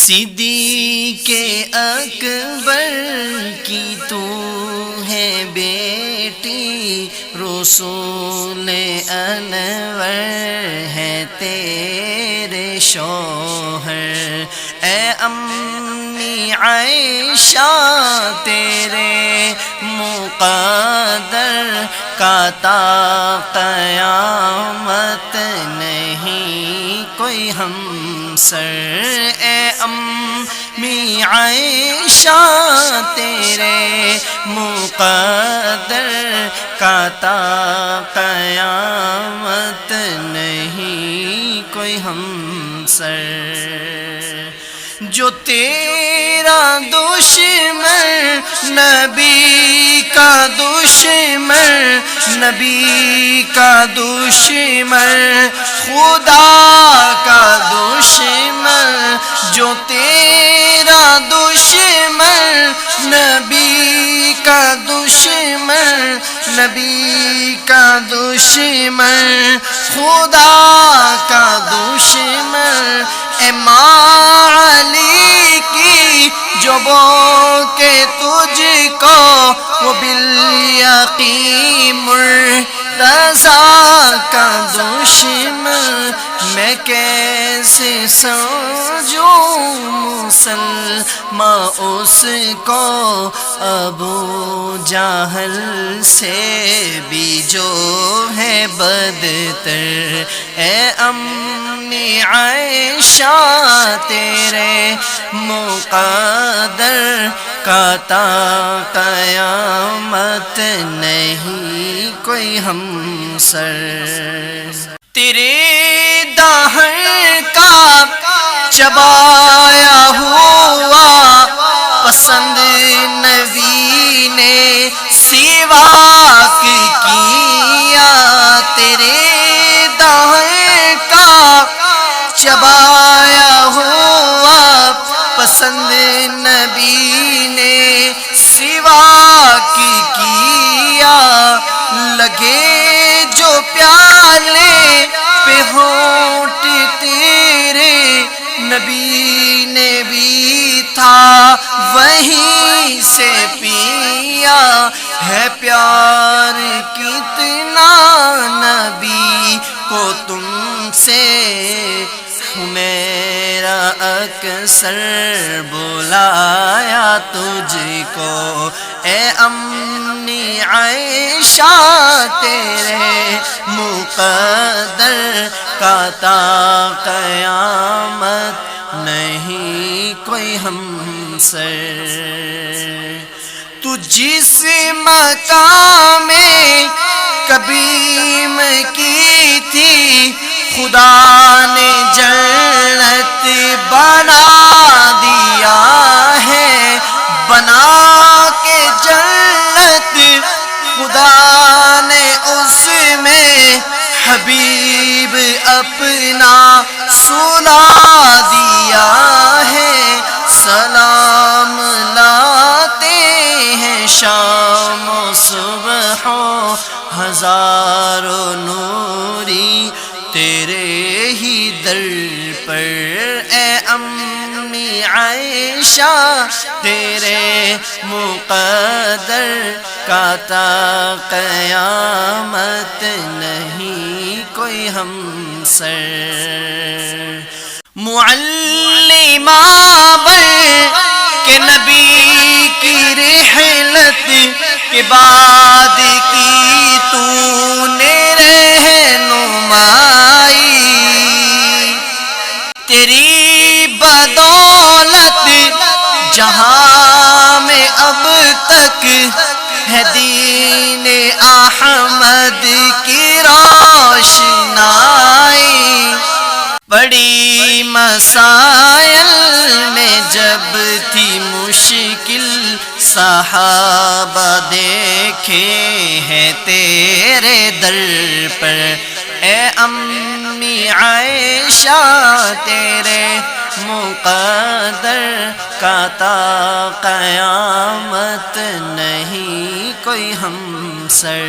صدیق اکبر کی تو ہے بیٹی، رسول انور ہے تیرے شوہر، اے امی عائشہ تیرے مقدر کا تا قیامت نہیں کوئی ہمسر، اے امی عائشہ تیرے مقدر کا تا قیامت نہیں کوئی ہمسر، جو تیرا دشمن نبی کا دشمن، نبی کا دشمن خدا کا دشمن، جو تیرا دشمن نبی کا دشمن، نبی کا دشمن خدا کا دشمن، اے علی کی جو کہ تجھ کو وہ بالیقین مرتضیٰ کا دشمن، میں کیسے سمجھوں مسلماں اس کو ابو جہل سے بھی جو ہے بدتر، اے امی عائشہ تیرے مقدر کا تا قیامت نہیں کوئی ہمسر، تیرے دہن کا چبایا ہوا پسند نبی نے سواک کیا، تیرے دہن کا چبایا ہوا پسند نبی نے سواک کیا، لگے جو پیالے پہ ہونٹ تیرے نبی نے بھی تھا وہیں سے پیا، ہے پیار کتنا نبی کو تم سے، میرا اکثر بلایا تجھ کو، اے امی عائشہ تیرے مقدر کا تا قیامت نہیں کوئی ہمسر، تو جس مقام میں قبیم کی تھی خدا نے جنت بنا دیا ہے، بنا کے جنت خدا نے اس میں حبیب اپنا سلا دیا ہے، سلام لاتے ہیں شام و صبح ہزاروں نوری تیرے ہی در پر، اے امی عائشہ تیرے مقدر کا تا قیامت نہیں کوئی ہمسر، معلمہ بن کہ نبی کی رحلت کے بعد کی تو نے رہنمائی، تیری بدولت جہاں میں اب تک ہے دین احمد کی روشنائی، بڑی مسائل میں جب تھی مشکل صحابہ دیکھے ہیں تیرے در پر، اے امی عائشہ تیرے مقدر کا تا قیامت نہیں کوئی ہمسر۔